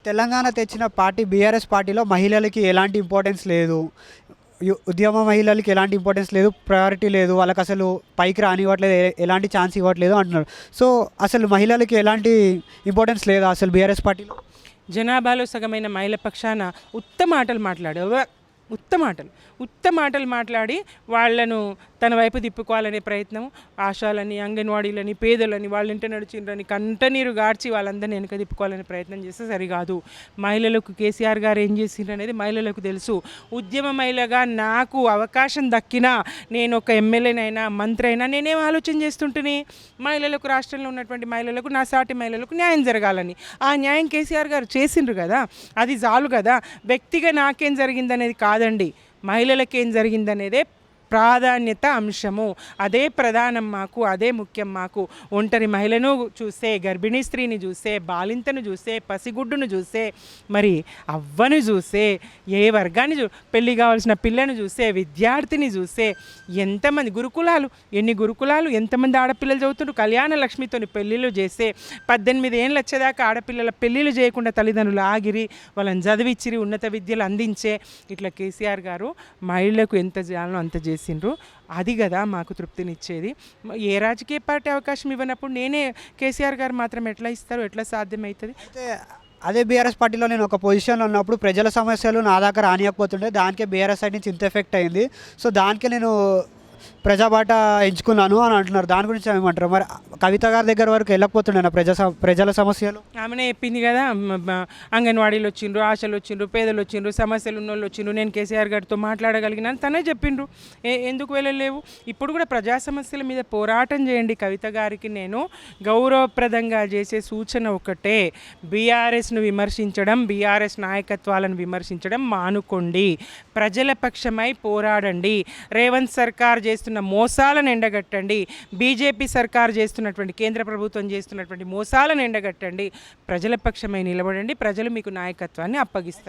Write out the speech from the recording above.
తెలంగాణ తెచ్చిన party BRS పార్టీలో మహిళలకి ఎలాంటి ఇంపార్టెన్స్ లేదు. ఉద్యమ మహిళలకి ఎలాంటి ఇంపార్టెన్స్ లేదు, ప్రయారిటీ లేదు, వాళ్ళకి అసలు పైకి రానివ్వట్లేదు, ఎలాంటి ఛాన్స్ ఇవ్వట్లేదు అంటున్నారు. సో అసలు మహిళలకి ఎలాంటి ఇంపార్టెన్స్ లేదా అసలు బీఆర్ఎస్ పార్టీలో? జనాభాలో సగమైన మహిళ పక్షాన మాటలు మాట్లాడావు, మాటలు మాట్లాడి వాళ్లను తన వైపు తిప్పుకోవాలనే ప్రయత్నం, ఆశాలని, అంగన్వాడీలని, పేదలని, వాళ్ళ ఇంట నడిచిండ్రని కంటనీరు గార్చి వాళ్ళందరినీ వెనక తిప్పుకోవాలనే ప్రయత్నం చేస్తే సరికాదు. మహిళలకు కేసీఆర్ గారు ఏం చేసిండ్రు అనేది మహిళలకు తెలుసు. ఉద్యమ మహిళగా నాకు అవకాశం దక్కినా, నేను ఒక ఎమ్మెల్యేనైనా మంత్రి అయినా నేనేం ఆలోచన చేస్తుంటుని, మహిళలకు, రాష్ట్రంలో ఉన్నటువంటి మహిళలకు, నా సాటి మహిళలకు న్యాయం జరగాలని. ఆ న్యాయం కేసీఆర్ గారు చేసిండ్రు కదా, అది చాలు కదా. వ్యక్తిగా నాకేం జరిగిందనేది కాదండి, మహిళలకేం జరిగిందనేదే ప్రాధాన్యత అంశము. అదే ప్రధానం మాకు, అదే ముఖ్యం మాకు. ఒంటరి మహిళను చూస్తే, గర్భిణీ స్త్రీని చూస్తే, బాలింతను చూస్తే, పసిగుడ్డును చూస్తే, మరి అవ్వను చూస్తే, ఏ వర్గాన్ని పెళ్ళి కావాల్సిన పిల్లను చూస్తే, విద్యార్థిని చూస్తే, ఎంతమంది గురుకులాలు, ఎన్ని గురుకులాలు, ఎంతమంది ఆడపిల్లలు చదువుతుండ్రు. కళ్యాణ లక్ష్మితోని పెళ్ళిళ్ళు చేస్తే 18 ఏళ్ళు వచ్చేదాకా ఆడపిల్లల పెళ్ళిళ్ళు చేయకుండా తల్లిదండ్రులు ఆగిరి, వాళ్ళని చదివిచ్చిరి, ఉన్నత విద్యలు అందించే. ఇట్లా కేసీఆర్ గారు మహిళలకు ఎంత చేయాలో అంత చేసిండ్రు. అది కదా మాకు తృప్తినిచ్చేది. ఏ రాజకీయ పార్టీ అవకాశం ఇవ్వనప్పుడు నేనే కేసీఆర్ గారు మాత్రం ఎట్లా ఇస్తారు, ఎట్లా సాధ్యమవుతుంది? అయితే అదే బీఆర్ఎస్ పార్టీలో నేను ఒక పొజిషన్లో ఉన్నప్పుడు ప్రజల సమస్యలు నా దాకా రానియకపోతుండే, దానికే బీఆర్ఎస్ సైడ్ నుంచి ఇంత ఎఫెక్ట్ అయింది. సో దానికే నేను ప్రజాబాట ఎంచుకున్నాను అని అంటున్నారు. దాని గురించి ఏమంటారు? మరి కవిత గారి దగ్గర వరకు వెళ్ళకపోతుండే ప్రజల సమస్యలు ఆమెనే చెప్పింది కదా, అంగన్వాడీలు వచ్చిండ్రు, ఆశలు వచ్చిండ్రు, పేదలు వచ్చిండ్రు, సమస్యలు ఉన్నోళ్ళు వచ్చిండ్రు, నేను కేసీఆర్ గారితో మాట్లాడగలిగినాను తనే చెప్పిండ్రు. ఎందుకు వెళ్ళలేవు? ఇప్పుడు కూడా ప్రజా సమస్యల మీద పోరాటం చేయండి. కవిత గారికి నేను గౌరవప్రదంగా చేసే సూచన ఒకటే, బీఆర్ఎస్ను విమర్శించడం, బీఆర్ఎస్ నాయకత్వాలను విమర్శించడం మానుకోండి. ప్రజల పక్షమై పోరాడండి. రేవంత్ సర్కార్ చేస్తున్న మోసాలను ఎండగట్టండి. బీజేపీ సర్కార్ చేస్తున్నటువంటి, కేంద్ర ప్రభుత్వం చేస్తున్నటువంటి మోసాలను ఎండగట్టండి. ప్రజల పక్షమై నిలబడండి. ప్రజలు మీకు నాయకత్వాన్ని అప్పగిస్తారు.